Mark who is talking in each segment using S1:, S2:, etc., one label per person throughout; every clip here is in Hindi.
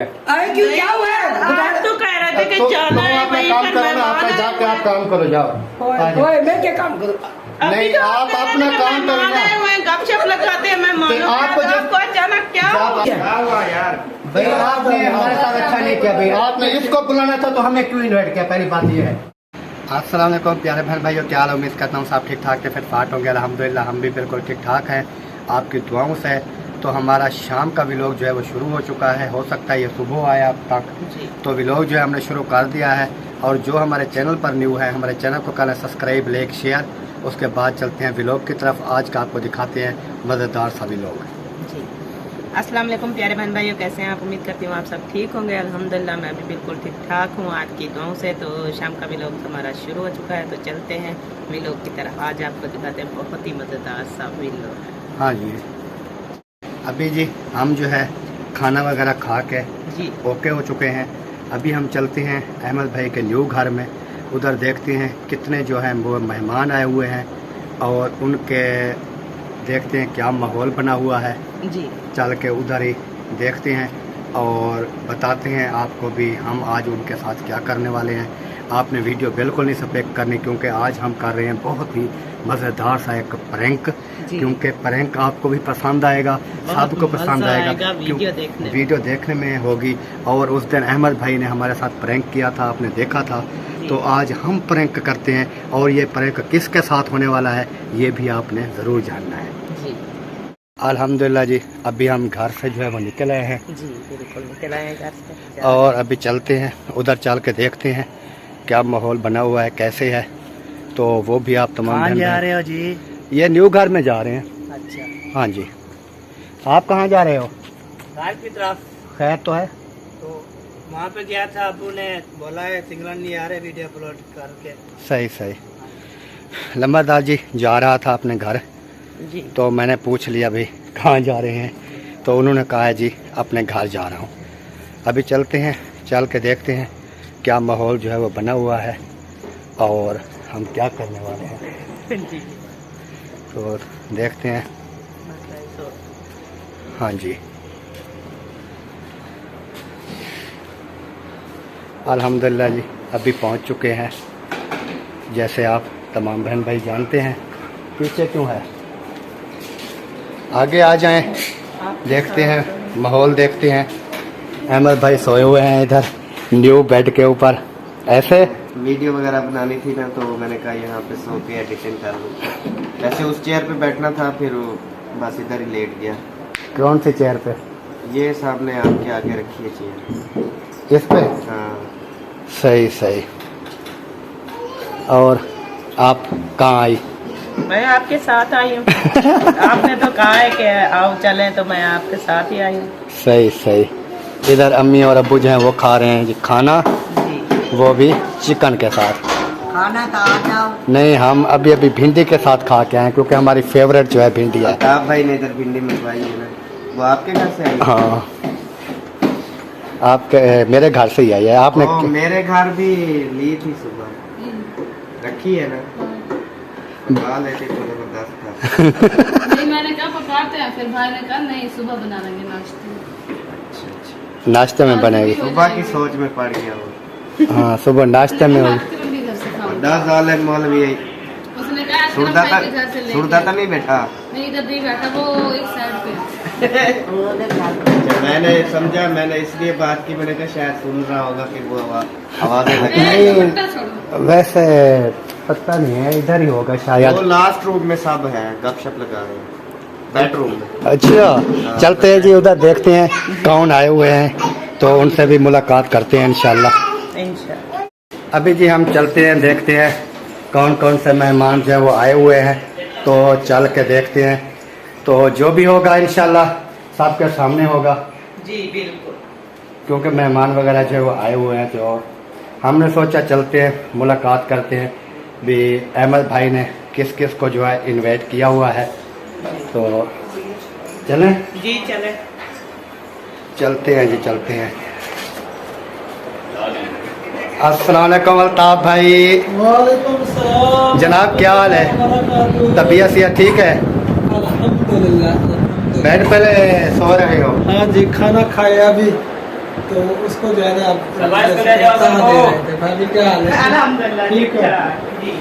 S1: अरे क्यों क्या हुआ है?
S2: आप तो कह रहे थे कि जाना है वहीं पर मेहमान
S3: जाके आप काम करो जाओ।
S1: ओए मैं क्या काम करूँ?
S3: नहीं आप अपना काम करो ना।
S2: गपशप लगाते हैं मेहमानों
S3: तो आपको
S2: के,
S3: जब-
S2: आपको अचानक क्या हुआ?
S3: क्या हुआ यार? भाई आपने हमारे साथ अच्छा नहीं किया भाई। आपने इसको बुलाना था तो हमें क्यों इन्वाइट किया? पहली बात ये है। अस्सलाम वालेकुम प्यारे बहन भाइयों, क्या हाल? उम्मीद करता हूँ सब ठीक ठाक थे, फिर फाट होंगे। अल्हम्दुलिल्लाह हम भी बिल्कुल ठीक ठाक हैं आपकी दुआओं से। तो हमारा शाम का व्लॉग जो है वो शुरू हो चुका है। हो सकता है ये सुबह आए आप तक, तो व्लॉग जो है हमने शुरू कर दिया है। और जो हमारे चैनल पर न्यू है, हमारे चैनल को करें सब्सक्राइब, लाइक, शेयर। उसके बाद चलते हैं व्लॉग की तरफ। आज का आपको दिखाते हैं मज़ेदार सा व्लॉग।
S2: जी अस्सलाम वालेकुम प्यारे बहन भाइयों, कैसे हैं आप? उम्मीद करती हूँ आप सब ठीक होंगे। अल्हम्दुलिल्लाह मैं भी बिल्कुल ठीक ठाक हूँ आपकी दुआओं से। तो शाम का व्लॉग हमारा शुरू हो चुका है, तो चलते हैं व्लॉग की तरफ। आज आपको दिखाते हैं बहुत ही मज़ेदार सा व्लॉग।
S3: हाँ जी, अभी जी हम जो है खाना वगैरह खा के
S2: जी
S3: ओके हो चुके हैं। अभी हम चलते हैं अहमद भाई के न्यू घर में। उधर देखते हैं कितने जो है वो मेहमान आए हुए हैं और उनके देखते हैं क्या माहौल बना हुआ है।
S2: जी
S3: चल के उधर ही देखते हैं और बताते हैं आपको भी हम आज उनके साथ क्या करने वाले हैं। आपने वीडियो बिल्कुल नहीं स्किप करनी, क्योंकि आज हम कर रहे हैं बहुत ही मज़ेदार सा एक प्रैंक। क्योंकि प्रैंक आपको भी पसंद आएगा, सबको पसंद आएगा। वीडियो देखने में होगी। और उस दिन अहमद भाई ने हमारे साथ प्रैंक किया था, आपने देखा था। तो आज हम प्रैंक करते हैं और ये प्रैंक किसके साथ होने वाला है ये भी आपने ज़रूर जानना है।
S2: जी
S3: अल्हम्दुलिल्लाह जी, अभी हम घर से जो है वो निकल आए हैं।
S2: जी बिल्कुल निकल आए घर से
S3: और अभी चलते हैं उधर, चल के देखते हैं क्या माहौल बना हुआ है, कैसे है। तो वो भी आप तमाम
S1: कहाँ जा रहे हो जी?
S3: ये न्यू घर में जा रहे हैं।
S1: अच्छा,
S3: हाँ जी, आप कहाँ जा रहे हो?
S1: घर की तरफ।
S3: खैर तो है।
S1: तो वहाँ पे गया था, अबू ने बोला है सिंगल नहीं आ रहे वीडियो अपलोड करके।
S3: सही सही। लंबादार जी जा रहा था अपने घर,
S2: जी
S3: तो मैंने पूछ लिया भाई कहाँ जा रहे हैं, तो उन्होंने कहा है जी अपने घर जा रहा हूँ। अभी चलते हैं, चल के देखते हैं क्या माहौल जो है वो बना हुआ है और हम क्या करने वाले हैं।
S2: जी
S3: तो देखते हैं। हाँ जी, अल्हम्दुलिल्लाह जी अभी पहुंच चुके हैं। जैसे आप तमाम बहन भाई जानते हैं। पीछे क्यों है? आगे आ जाएं, देखते हैं माहौल देखते हैं। अहमद भाई सोए हुए हैं इधर न्यू बेड के ऊपर। ऐसे
S4: वीडियो वगैरह बनानी थी ना, तो मैंने कहा यहाँ पे सो के एडिटिंग कर लूँ। वैसे उस चेयर पे बैठना था, फिर बस इधर ही लेट गया।
S3: कौन सी चेयर पे?
S4: ये सामने आपके आगे रखी है चेयर।
S3: इस पे?
S4: हाँ
S3: सही सही। और आप कहाँ आई?
S2: मैं आपके साथ आई हूँ। आपने तो कहा है कि आओ चलें, तो मैं आपके साथ ही आई हूँ।
S3: सही सही। इधर अम्मी और अब्बू जो हैं वो खा रहे हैं जी खाना,
S2: जी
S3: वो भी चिकन के साथ।
S1: खाना तो आ जाओ।
S3: नहीं, हम अभी अभी भिंडी के साथ खा के आए, क्योंकि हमारी फेवरेट जो है भिंडी है।
S4: आप भाई ने इधर भिंडी मंगवाई है ना, वो आपके घर से आई?
S3: हाँ, आपके मेरे घर से ही आई है। आपने
S4: ओ, मेरे घर भी ली थी सुबह, रखी है ना, खा लेते तो जबरदस्त था।
S5: नहीं, मैंने कहा पकाते हैं, फिर भाई ने कहा नहीं सुबह बना लेंगे नाश्ते में।
S4: अच्छा अच्छा,
S3: नाश्ते में बनेगी।
S4: सुबह की सोच में पड़ गया वो।
S3: हाँ, सुबह नाश्ते में होगी।
S5: आपके मम्मी घर से खाऊंगी।
S4: 10 साल है मौलवी है।
S5: उसने कहा आज
S4: सुरदा
S5: भाई के घर से लेंगे।
S4: सुरदा नहीं बैठा।
S5: नहीं, इधर नहीं बैठा, वो एक साइड पे।
S4: मैंने समझा, मैंने इसलिए बात की, मैंने कहा शायद सुन रहा होगा कि वो आवाजें लगी।
S5: नहीं, दुपट्टा छोड़ो।
S3: वैसे पता नहीं है, इधर ही होगा
S4: वो
S3: शायद।
S4: लास्ट रूम में सब है, गपशप लगा रहे हैं बेडरूम में।
S3: अच्छा, चलते हैं जी उधर, देखते हैं कौन आए हुए हैं, तो उनसे भी मुलाकात करते हैं इंशाल्लाह।
S2: इंशाल्लाह।
S3: अभी जी हम चलते हैं, देखते हैं कौन कौन से मेहमान जो है वो आए हुए हैं, तो चल के देखते हैं। तो जो भी होगा इंशाल्लाह सबके सामने होगा,
S2: जी बिल्कुल।
S3: क्योंकि मेहमान वगैरह जो है वो आए हुए हैं। तो हमने सोचा चलते हैं, मुलाकात करते हैं भी अहमद भाई ने किस किस को जो है इनवाइट किया हुआ है। तो चलें?
S2: जी चले।
S3: चलते हैं जी, चलते हैं। अस्सलाम वालेकुम अल्ताफ भाई।
S1: वालेकुम सलाम।
S3: जनाब क्या हाल है? तबीयत सेहत ठीक है?
S1: अल्हम्दुलिल्लाह।
S3: बेड पे सो रहे हो?
S1: हाँ जी, खाना खाया अभी।
S6: तो उसको जो है ना आप
S1: शाबाश को ले जाओ सबको।
S6: दे रहे थे। भाभी क्या हाल है?
S2: अल्हम्दुलिल्लाह
S6: ठीक हो?
S2: जी।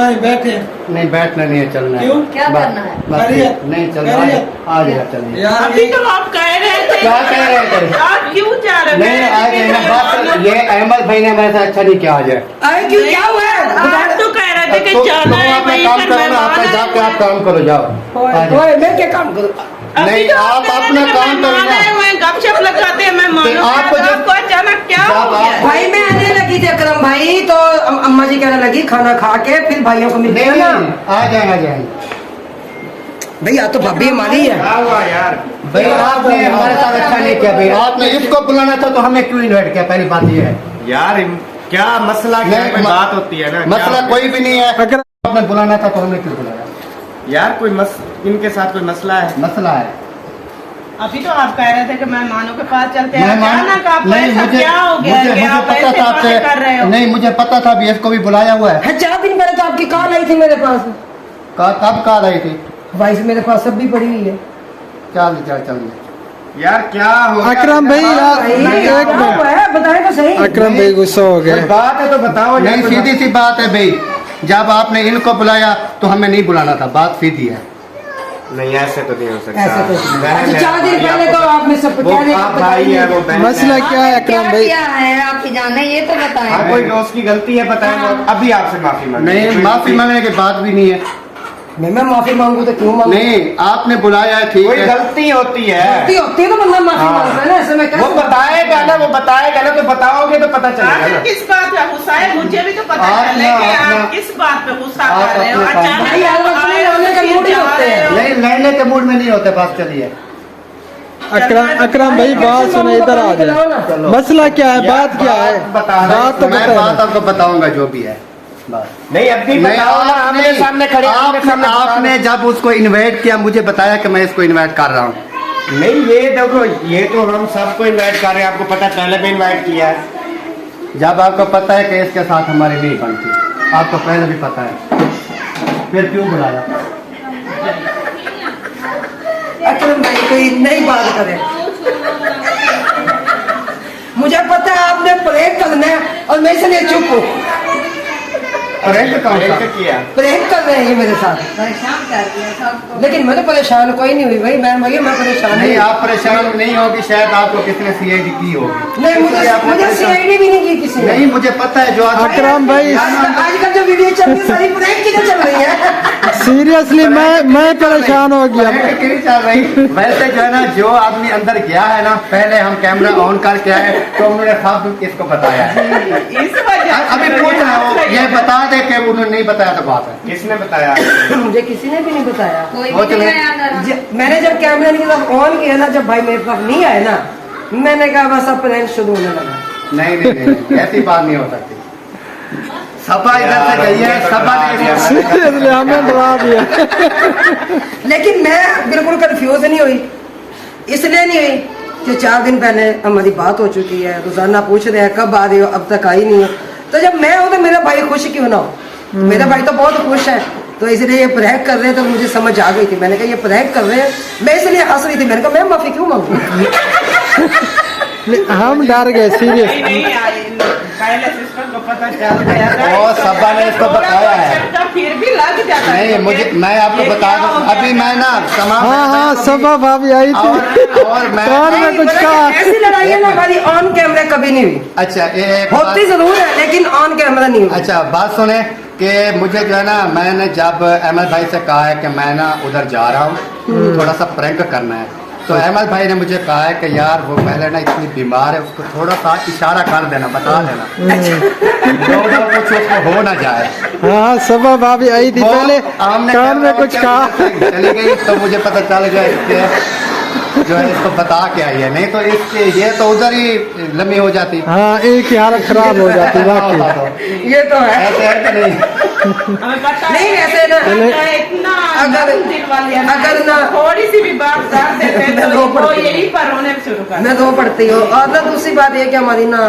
S6: आए बैठे।
S3: नहीं बैठना नहीं है, चलना है।
S6: क्यों?
S5: क्या
S3: बस-
S5: करना है?
S3: बस
S6: खैरियत?
S3: नहीं चलना है,
S6: खैरियत?
S3: आ गया चलिए।
S6: यार
S2: अभी
S6: ये
S2: तो आप कह रहे थे
S3: क्या कह रहे थे?
S2: आप क्यों जा रहे
S3: नहीं आ गए ना बात, ये अहमद भाई ने हमारे साथ अच्छा नहीं किया आज है।
S2: अरे क्यों क्या हुआ आप तो कह रहे थे कि
S3: तो
S2: जाना है
S3: अपना
S2: वहीं
S3: काम
S2: पर
S3: करो ना,
S2: मेहमान
S3: अपना
S2: है।
S3: जाके आप काम करो, जाओ आ जाओ।
S6: मैं क्या काम करूँ?
S2: अभी
S3: नहीं,
S2: तो
S3: आप
S2: कह रहे
S3: अपना
S2: थे कि
S3: काम करो
S2: मेहमान
S3: ना।
S2: आए हुए हैं, गपशप लगाते हैं मेहमानों
S3: तो आपको
S2: के,
S3: जब-
S2: आपको अचानक क्या
S3: जब
S2: हो
S3: आप-
S2: गया?
S7: भाई मैं आने लगी थी अकरम भाई, तो अम्मा जी कहने लगी खाना खा के फिर भाइयों को मिलते
S3: नहीं
S7: हैं ना।
S3: आ जाएंगे, आ जाएंगे।
S7: भैया तो भाभी हमारी है।
S4: क्या हुआ यार?
S3: भाई आपने हमारे साथ अच्छा नहीं किया भाई, आपने इसको बुलाना था तो हमें क्यों इन्वाइट किया, पहली बात ये है।
S4: यार क्या मसला क्या है?
S3: नहीं,
S4: कोई बात होती है ना?
S3: मसला
S4: क्या-
S3: कोई भी नहीं है,
S6: अगर
S3: आपने बुलाना था तो हमें क्यों बुलाया,
S4: यार कोई इनके साथ कोई मसला है?
S3: मसला है।
S2: अभी तो आप कह रहे थे कि मेहमानों के पास चलते हैं,
S3: मेहमान-
S2: अचानक आपको
S3: नहीं,
S2: ऐसा
S3: मुझे
S2: क्या हो गया
S3: मुझे
S2: कि आप
S3: पता
S2: ऐसे
S3: था
S2: बातें कर रहे हो?
S3: नहीं मुझे पता था भी इसको भी बुलाया हुआ है।
S7: 4 दिन पहले तो आपकी कॉल आई थी मेरे पास।
S3: कब कहा रही थी?
S7: भाई से मेरे पास सब भी पड़ी हुई है।
S3: चल
S4: यार क्या हो गया?
S6: अकरम भाई यार
S7: भाई,
S6: एक
S7: क्या
S6: मिनट,
S7: हुआ है? बताएं तो सही।
S6: अकरम भाई गुस्सा हो
S4: कोई
S6: गए।
S4: बात है तो बताओ। यार,
S3: नहीं
S4: कोई
S3: सीधी सी बात है भाई, जब आपने इनको बुलाया तो हमें नहीं बुलाना था, बात सीधी है।
S4: नहीं ऐसे तो नहीं हो सकता।
S7: ऐसे तो
S4: बहन
S7: अच्छा
S4: है,
S7: 4 दिन
S4: भाई
S7: पहले
S4: आपको-
S7: तो आप में सब
S4: वो
S7: क्या
S4: आप भाई है, वो बहन
S6: मसला
S4: है।
S6: क्या है अकरम भाई?
S5: है आपकी जाने ये तो बताएं।
S4: हाँ, कोई दोस्त की गलती है बताएं, वो अभी आपसे माफी मांगे।
S3: नहीं माफी मांगने की बात भी नहीं है।
S7: मैं माफी मांगू तो क्यों मांगू?
S3: नहीं आपने बुलाया है, ठीक
S4: कोई
S3: है।
S4: गलती होती है।
S7: गलती होती है तो बंदा माफी
S4: हाँ।
S7: मांगता है ना, ऐसे में
S4: वो
S7: कैसे
S4: बताएगा ना, वो बताएगा ना, तो बताओगे तो पता चलेगा
S2: आखिर
S4: ना।
S2: किस बात पे गुस्सा है, मुझे भी तो पता
S3: आप
S2: चले
S3: ना
S2: कि
S3: अपना-
S2: आप किस बात पे गुस्सा
S3: आप
S2: कर रहे हो।
S3: अपना काम-
S2: अचानक
S7: भाई, यार,
S2: आप
S7: अपने
S2: आए हो,
S7: रहने का
S2: फिर
S7: मूड ही
S2: जा
S7: होते
S2: रहे
S7: हैं।
S2: हो।
S3: नहीं लड़ने के मूड में नहीं होते, बात चलिए।
S6: अकरम भाई बात सुने, इधर आ जाए।
S3: चलो
S6: मसला क्या है, बात क्या है?
S4: बता रहे
S6: बात तो
S3: मैं बात
S6: बताओ।
S3: आपको बताऊंगा जो भी है, बस।
S4: नहीं अभी
S3: नहीं,
S4: बताओ ना,
S3: आपने-
S4: आमने सामने खड़े आमने सामने
S3: आपने जब उसको इनवाइट किया मुझे बताया कि मैं इसको इनवाइट कर रहा हूँ।
S4: नहीं ये देखो, ये तो हम सबको इनवाइट कर रहे हैं, आपको पता पहले भी इनवाइट किया है।
S3: जब आपको पता है कि इसके साथ हमारी नहीं बनती, आपको पहले भी पता है, फिर क्यों बुलाया?
S7: अकरम भाई कोई नई बात करे। मुझे पता है आपने प्रेम करना है और मैं इसलिए चुप हूँ।
S3: प्रेम कौन सा?
S4: एक किया।
S7: प्रेम कर रहे हैं ये मेरे साथ,
S5: परेशान कर दिया सबको।
S7: लेकिन मैं तो परेशान कोई नहीं हुई भाई। मैं परेशान
S3: नहीं
S7: नहीं।
S3: आप परेशान नहीं होगी, शायद आपको किसने सीआईडी की होगी।
S7: नहीं
S3: इसलिए आपने
S7: मुझे
S3: परेशान-
S7: सीआईडी भी नहीं की किसी ने।
S3: नहीं मुझे पता है जो आप
S6: अकरम भाई
S7: आजकल जो वीडियो चल रही है सारी प्रेम की तो चल रही है।
S6: सीरियसली मैं परेशान हो गया।
S3: प्रेम की नहीं चल रही। वैसे जो है ना, जो आदमी अंदर गया है ना, पहले हम कैमरा ऑन करके आए तो उन्होंने सब इसको बताया है।
S2: इस वजह से
S3: अभी पूछ रहा हूँ, ये बता दे कि उन्होंने नहीं बताया तो बात है।
S4: किसने बताया?
S7: मुझे किसी ने भी नहीं बताया।
S5: कोई
S3: वो
S5: भी
S3: तो
S5: नहीं
S3: मैं-
S5: आया अंदर।
S7: मैंने जब कैमरा नहीं ऑन किया ना, जब भाई मेरे पास नहीं आए ना, मैंने कहा बस अब प्रैंक शुरू होने लगा।
S3: नहीं ऐसी बात नहीं हो सकती। सपा इधर से गई है, सपा ने
S6: सीरियसली हमें डरा दिया।
S7: लेकिन मैं बिल्कुल कंफ्यूज नहीं हुई, इसलिए नहीं हुई कि 4 दिन पहले हमारी बात हो चुकी है, रोजाना पूछ रहे हैं कब आ रही हो, अब तक आई नहीं हो। तो जब मैं हूँ तो मेरा भाई खुश क्यों ना हो? मेरा भाई तो बहुत खुश है, तो इसलिए ये प्रैंक कर रहे हैं। तो मुझे समझ आ गई थी, मैंने कहा ये प्रैंक कर रहे हैं, मैं इसलिए हंस रही थी। मैंने कहा मैं माफी क्यों मांगू?
S6: हम डर गए
S2: नहीं
S6: सीरियस।
S2: नहीं आई, पहले सिस्टर को पता चल गया था।
S3: और सब्बा ने इसको
S2: थोड़ा
S3: बताया है।
S2: बहुत झटका फिर भी लग जाता है
S3: नहीं
S2: कि
S3: मुझे, मैं आपको
S2: ये
S3: बता
S2: क्या
S3: दूं,
S2: हो गया
S3: अभी मैं ना तमाम
S6: हाँ सबा भाभी आई थी
S3: और मैं
S6: कान में कुछ
S7: पता
S6: कहा।
S7: है, ऐसी लड़ाई है ना हमारी ऑन कैमरा कभी नहीं हुई।
S3: अच्छा एक
S7: होती जरूर है लेकिन ऑन कैमरा नहीं हुई।
S3: अच्छा बात सुने कि मुझे जो है ना, मैंने जब अहमद भाई से कहा है कि मैं ना उधर जा रहा हूँ, थोड़ा सा प्रैंक करना है, तो अहमद भाई ने मुझे कहा है कि यार वो पहले ना इतनी बीमार है, उसको थोड़ा सा इशारा कर देना, बता देना, जो कुछ उसको हो ना जाए।
S6: हाँ सबा भाभी आई थी
S3: वो
S6: पहले
S3: हमने
S6: कान में
S3: कैमरा
S6: कुछ
S3: ऑन
S6: कहा।
S3: करके चली गई तो मुझे पता चल गया इसके जो है इसको बता के आई है, नहीं तो इसके ये तो उधर ही लम्बी हो जाती।
S6: हाँ एक ही हालत खराब हो जाती वाकई।
S7: ये तो है।
S3: ऐसे है कि नहीं?
S2: हमें पता
S7: नहीं,
S2: है
S7: ऐसे ना,
S2: कि इतना
S7: अगर-
S2: दिल वाली है,
S7: अगर ना-
S2: थोड़ी सी भी बात कर देते
S7: मैं
S2: तो
S7: रो
S2: वो
S7: पड़ती हूँ।
S2: यही पर होने शुरू कर
S7: मैं दो पढ़ती हूँ। और ना दूसरी बात ये कि हमारी ना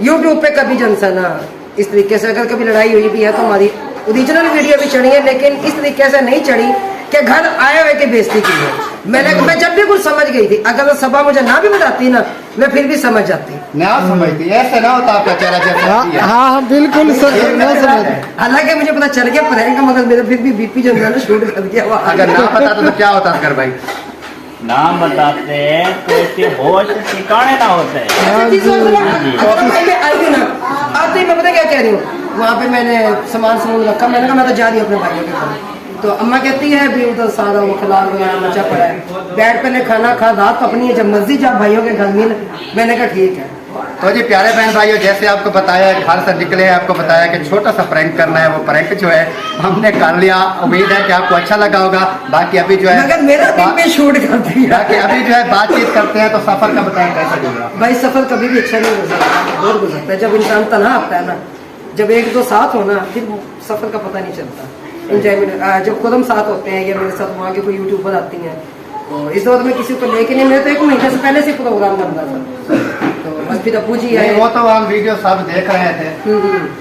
S7: यूट्यूब पे कभी जनसा ना इस तरीके से, अगर कभी लड़ाई हुई भी है तो हमारी ओरिजिनल वीडियो भी चढ़ी है, लेकिन इस तरीके से नहीं चढ़ी कि घर आए हुए की बेइज्जती की है। मैं जब भी कुछ समझ गई थी, अगर सभा मुझे ना भी बताती ना मैं फिर भी समझ जाती।
S3: ना समझती, ऐसे ना होता आपका चेहरा जैसे
S6: हाँ
S3: है।
S6: हाँ हाँ, बिल्कुल ना समझ।
S7: हालांकि मुझे पता चल गया प्रैंक का, मगर मेरा फिर भी बीपी जो है ना शूट कर दिया वहाँ।
S3: अगर ना पता तो क्या होता असगर भाई?
S8: नाम बताते तो इसके होश ठिकाने ना होते।
S7: ऐसी चीज़ हो ना, अगर मैं आई थी ना, आते ही मैं पता क्या कह रही हूँ, वहाँ पे मैंने सामान रखा, मैंने कहा मैं तो जा रही हूँ अपने भाइयों के घर। तो अम्मा कहती है भी उधर सारा वो खिलाल वगैरह मचा पड़ा है, बैठ पे खाना खा, रात तो अपनी है, जब मर्जी जा भाइयों के घर मिल। मैंने कहा ठीक है।
S3: तो जी प्यारे बहन भाइयों, जैसे आपको बताया घर से निकले हैं, आपको बताया कि छोटा सा प्रैंक करना है, वो प्रैंक जो है हमने कर लिया। उम्मीद है कि आपको अच्छा लगा होगा। बाकी अभी जो है
S7: मगर मेरा दिन में शूट कर दिया।
S3: बाकी अभी जो है बातचीत करते हैं, तो सफर का बताएं कैसे गुजरा?
S7: भाई सफर कभी भी अच्छा नहीं गुजरता, बहुत गुजरता है। जब इंसान तनहा आता है ना, जब एक दो साथ हो ना, फिर सफर का पता नहीं चलता। इंजॉयमेंट जब खुद हम साथ होते हैं, या मेरे साथ वहाँ के कोई यूट्यूबर आती हैं, तो इस वक्त मैं किसी को लेके नहीं, मेरे तो 1 महीने से पहले से प्रोग्राम करना था। तो बस फिर अबू जी आए।
S3: वो तो हम वीडियो सब देख रहे थे,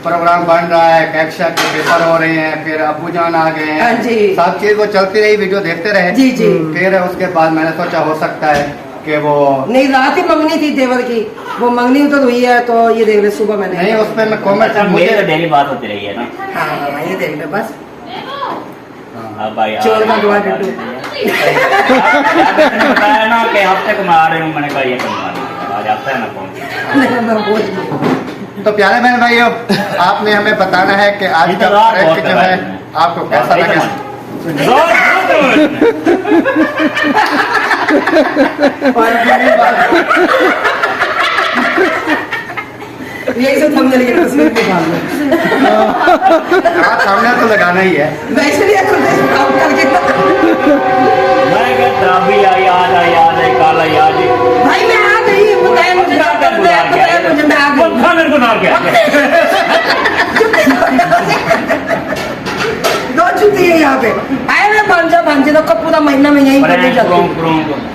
S3: प्रोग्राम बन रहा है, कैप्शन के पेपर हो रहे हैं, फिर अबू जान आ गए
S7: हाँ
S3: हैं,
S7: जी।
S3: सब चीज वो चलती रही, वीडियो देखते रहे।
S7: जी जी।
S3: फिर उसके बाद मैंने सोचा हो सकता है कि वो
S7: नहीं, रात ही मंगनी थी देवर की, वो मंगनी उधर हुई है, तो ये देख ले सुबह मैंने
S3: नहीं, उस पर मैं कॉमेंट
S8: अच्छा मेरे तो डेली बात होती रही है ना।
S7: हाँ ये देख ले बस।
S8: अब भाई
S7: चोर का दुआ डड्डू।
S8: आपने बताया ना कि हफ्ते को मैं आ रही हूँ, मैंने कहा ये कम आज आता है ना फोन।
S3: तो प्यारे बहन भाइयों, आपने हमें बताना है कि आज का प्रैंक जो है आपको कैसा लगा।
S7: यही सब थंबनेल की तस्वीर निकाल लो।
S3: हाँ, सामने तो लगाना ही है।
S7: मैं इसलिए काम करके
S8: मैं कहता अभी याद है काला याद है।
S7: भाई मैं आ गई, बताया मुझे ना करते हैं, बताया मुझे मैं आ गई।
S8: मेरे को ना क्या
S7: दो छुट्टी है यहाँ पे आए मैं भांजे तो कब पूरा महीना में यहीं पर नहीं जाती।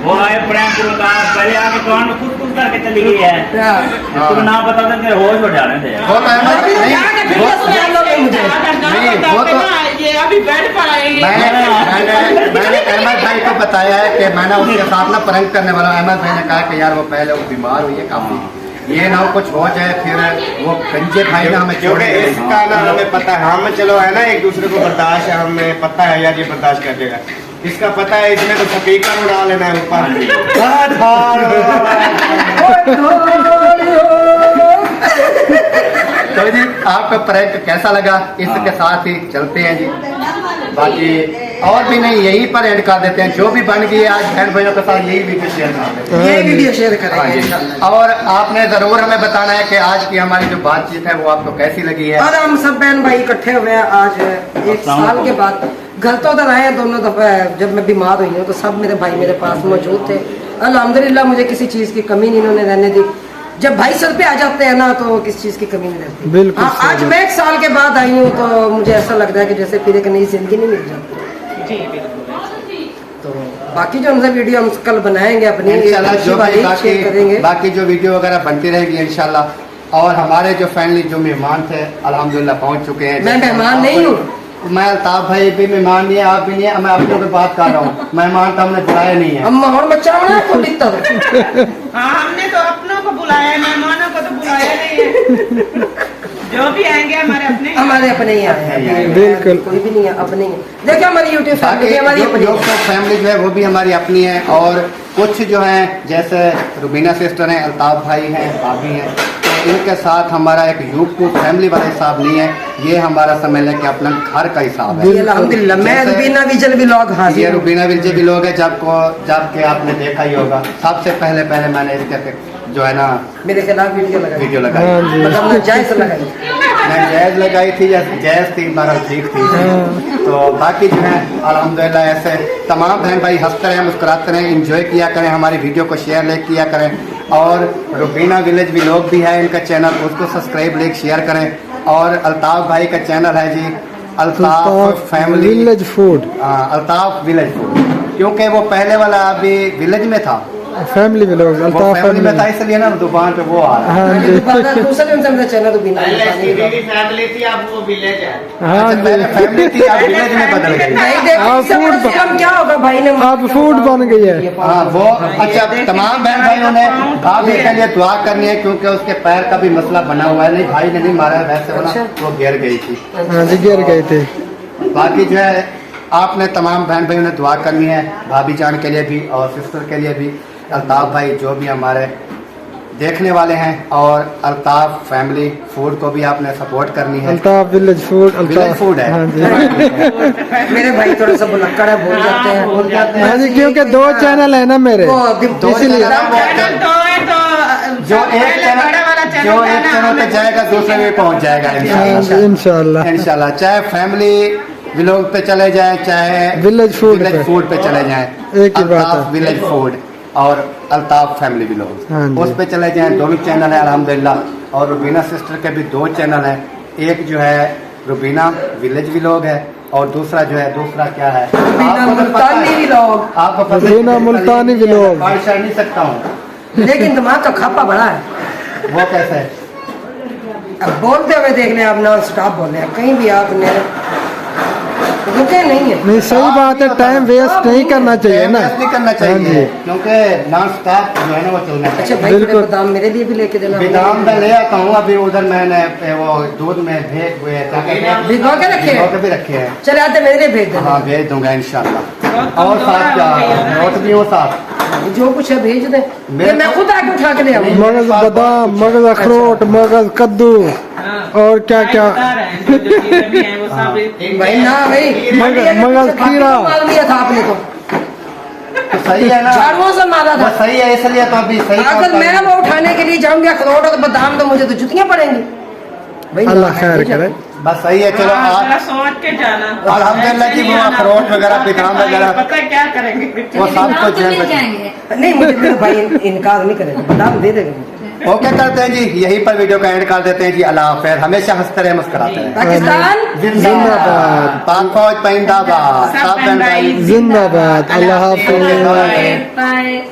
S8: वो आए प्रैंक का पहले आके दुकान में खुद करके चली गई है। तुम ना बता दे तेरे होश उड़ जाने थे।
S3: वो तो अहमद नहीं, वो तो
S2: ये अभी बैठ पड़ाएंगे।
S3: मैंने अहमद भाई को बताया है कि मैंने उसके साथ ना प्रैंक करने वाला। अहमद भाई ने कहा कि यार वो पहले वो बीमार हुई है काफी, ये ना कुछ हो जाए फिर वो गंजे भाई ना हमें
S4: क्योंकि इसका ना हमें पता है, हम चलो है ना एक दूसरे को बर्दाश्त है, हमें पता है यार ये बर्दाश्त कर देगा। इसका पता है इसमें तो स्पीकर उड़ा लेना है ऊपर।
S3: तो जी आपका प्रैंक कैसा लगा, इसके साथ ही चलते हैं जी। बाकी और भी नहीं, यहीं पर एंड कर देते हैं। जो भी बन गई है आज बहन भाइयों के साथ यही वीडियो शेयर कर देते हैं।
S7: ये वीडियो शेयर
S3: हाँ
S7: करेंगे
S3: जी। और आपने जरूर हमें बताना है कि आज की हमारी जो बातचीत है वो आपको कैसी लगी है।
S7: और हम सब बहन भाई इकट्ठे हुए हैं आज 1 साल के बाद। घर तो उधर आए हैं दोनों दफा, जब मैं बीमार हुई हूँ तो सब मेरे भाई मेरे पास मौजूद थे। अल्हम्दुलिल्लाह मुझे किसी चीज की कमी नहीं इन्होंने रहने दी। जब भाई सर पे आ जाते हैं ना तो किस चीज की कमी नहीं रहती।
S6: बिल्कुल
S7: आज मैं 1 साल के बाद आई हूँ तो मुझे ऐसा लग रहा है कि जैसे फिर एक नई जिंदगी नहीं मिल जाती।
S2: जी बिल्कुल।
S7: तो बाकी जो हमसे वीडियो हम कल बनाएंगे अपनी
S3: इंशाल्लाह जो भी
S7: शेयर करेंगे।
S3: बाकी जो वीडियो वगैरह बनती रहेगी इंशाल्लाह। और हमारे जो फैमिली जो मेहमान थे अल्हम्दुलिल्लाह पहुंच चुके हैं।
S7: मैं मेहमान नहीं हूँ,
S3: मैं अल्ताफ भाई भी मेहमान नहीं है, आप भी नहीं है, मैं अपने पे बात कर रहा हूँ। मेहमान तो हमने बुलाया नहीं है।
S7: हम माहौल बचाओ ना खुली तब।
S2: हाँ हमने तो अपनों को बुलाया है, मेहमानों को तो बुलाया नहीं है। जो भी आएंगे हमारे अपने ही आए हैं।
S6: बिल्कुल।
S7: कोई भी नहीं है, अपने ही है। देखिए हमारी यूट्यूब फैमिली हमारी अपनी
S3: जो फैमिली जो है वो भी हमारी अपनी है। और कुछ जो है जैसे रुबीना सिस्टर हैं, अल्ताफ भाई हैं, भाभी हैं, तो इनके साथ हमारा एक यूट्यूब फैमिली वाला हिसाब नहीं है। ये हमारा समझ लें कि अपना घर का हिसाब है।
S7: अल्हम्दुलिल्लाह मैं
S3: जैसे-
S7: रुबीना विजल व्लॉग
S3: ये
S7: हाजिर हूँ।
S3: रुबीना विजय भी लोग है, जबकि आपने देखा ही होगा। सबसे पहले मैंने इसके जो है ना
S7: मेरे खिलाफ वीडियो
S3: वीडियो
S7: लगाई,
S3: लगाई,
S6: हाँ जी।
S7: मतलब नाजायज लगाई।
S3: मैं जैज लगाई थी या जैज थी, मगर ठीक थी। तो बाकी जो है अल्हम्दुलिल्लाह ऐसे तमाम बहन भाई हंसते रहें, मुस्कुराते रहें, इंजॉय किया करें, हमारी वीडियो को शेयर लाइक किया करें। और रुबीना विलेज भी लोग भी है इनका चैनल, उसको सब्सक्राइब लाइक शेयर करें। और अल्ताफ भाई का चैनल है जी Altaf family
S6: village food.
S3: Altaf village food, क्योंकि वो पहले वाला अभी विलेज में था
S6: फैमिली व्लॉग
S3: वो
S6: अल्ताफ
S3: फैमिली में था
S6: फैमिली।
S3: इसलिए ना दुकान पे वो आ रहा है।
S6: हाँ जी
S7: दूसरे दिन से मेरा चैनल तो बिना
S4: पहले सीधी फैमिली थी, अब वो विलेज है।
S6: हाँ
S3: अच्छा, पहले
S6: जी
S3: फैमिली थी, अब विलेज में बदल गई।
S7: नहीं देख
S6: आप
S7: इससे
S6: फूड
S7: बड़ा सिस्टम क्या होगा भाई ने
S6: अब फूड बन गई है।
S3: हाँ वो अच्छा, तमाम बहन भाइयों ने भाभी के लिए दुआ करनी है क्योंकि उसके पैर का भी मसला बना हुआ है। नहीं भाई ने नहीं मारा है, वैसे वो ना वो गिर गई थी।
S6: हाँ जी गिर गए थे।
S3: बाकी जो है आपने तमाम बहन भाइयों ने दुआ करनी है, भाभी जान के लिए भी और सिस्टर के लिए भी। अल्ताफ भाई जो भी हमारे देखने वाले हैं और अल्ताफ फैमिली फूड को भी आपने सपोर्ट करनी है।
S6: Altaf village food
S3: village food है।
S6: हाँ जी
S7: मेरे भाई थोड़ा सा बुलक्कड़ है, बोल जाते हैं
S6: हाँ जी क्योंकि 2 चैनल है ना मेरे।
S7: वो
S3: दो
S6: इसीलिए
S2: चैनल 2 है तो
S3: जो एक चैनल पे जाएगा दूसरे में पहुंच जाएगा
S6: हाँ जी इंशाल्लाह।
S3: इंशाल्लाह। चाहे फैमिली व्लॉग पे चले जाएं, चाहे
S6: विलेज फूड
S3: पे चले जाएं,
S6: एक ही बात
S3: अल्ताफ
S6: है।
S3: विलेज फूड और अल्ताफ फैमिली
S6: हाँ
S3: व्लॉग,
S6: जी।
S3: उस पे चले जाएं। दोनों चैनल है अल्हम्दुलिल्लाह। और रुबीना सिस्टर के भी 2 चैनल हैं, एक जो है रुबीना विलेज व्लॉग है और दूसरा जो है दूसरा क्या है आपको तो पता है।
S7: मुल्तानी व्लॉग।
S3: आपको पता है,
S6: रुबीना मुल्तानी व्लॉग।
S3: बात कर नहीं सकता हूँ।
S7: लेकिन दिमाग का खापा बड़ा है।
S3: वो कैसे है?
S7: अब बोलते हुए देख ले, आप नॉन स्टॉप बोल रहे हैं, कहीं भी आपने रुके नहीं है।
S6: नहीं सही बात है, टाइम वेस्ट नहीं करना चाहिए ना।
S3: नहीं करना
S6: हाँ
S3: चाहिए
S6: जी।
S3: क्योंकि नॉन स्टॉप जो है ना वो चलना
S7: अच्छा
S3: चाहिए।
S7: भाई थोड़े
S6: बिल्कुल।
S7: बादाम मेरे लिए भी लेके देना।
S3: बादाम मैं ले आता हूँ, अभी उधर मैंने वो दूध में भेज हुए क्या कहते हैं,
S7: भिगो के रखे
S3: भिगो
S7: हैं?
S3: के भी रखे हैं।
S7: चले आते मेरे लिए भेज देना।
S3: हाँ भेज दूंगा इंशाल्लाह। और साथ क्या रोट भी हो साथ
S7: जो कुछ है भेज दे,
S3: मेरे
S7: मैं खुद आके उठा के ले आऊँ।
S6: मगज बादाम, मगज अखरोट, मगज कद्दू और क्या क्या
S7: भाई ना भाई
S6: मगज खीरा।
S7: मार लिया था आपने तो,
S3: तो सही है ना,
S7: झाड़ुओं से मारा
S3: वो
S7: था।
S3: सही है इसलिए तो अभी सही काम
S7: अगर
S3: कर
S7: मैं
S3: रहे हैं।
S7: वो उठाने के लिए जाऊंगी अखरोट और बादाम तो मुझे तो जुतियां पड़ेंगी भाई।
S6: अल्लाह खैर करे।
S3: बस सही है। चलो
S2: जरा
S3: आज
S2: सोच के जाना।
S3: अल्हम्दुलिल्लाह की वो अखरोट वगैरह बादाम वगैरह
S2: पता है क्या करेंगे।
S3: वो सब कुछ
S5: तो
S3: है।
S5: मिल जाएंगे।
S7: नहीं मुझे मेरा भाई इनकार नहीं करेगा, बादाम दे देगा मुझे।
S3: ओके करते हैं जी, यहीं पर वीडियो का एंड कर देते हैं जी। अल्लाह हाफ़िज़। हमेशा हंसते रहे, मुस्कुराते रहे।
S7: पाकिस्तान
S6: जिंदाबाद।
S3: पाक फौज पाइंदाबाद। सब बहन भाई
S6: जिंदाबाद। अल्लाह हाफिज।
S5: बाय।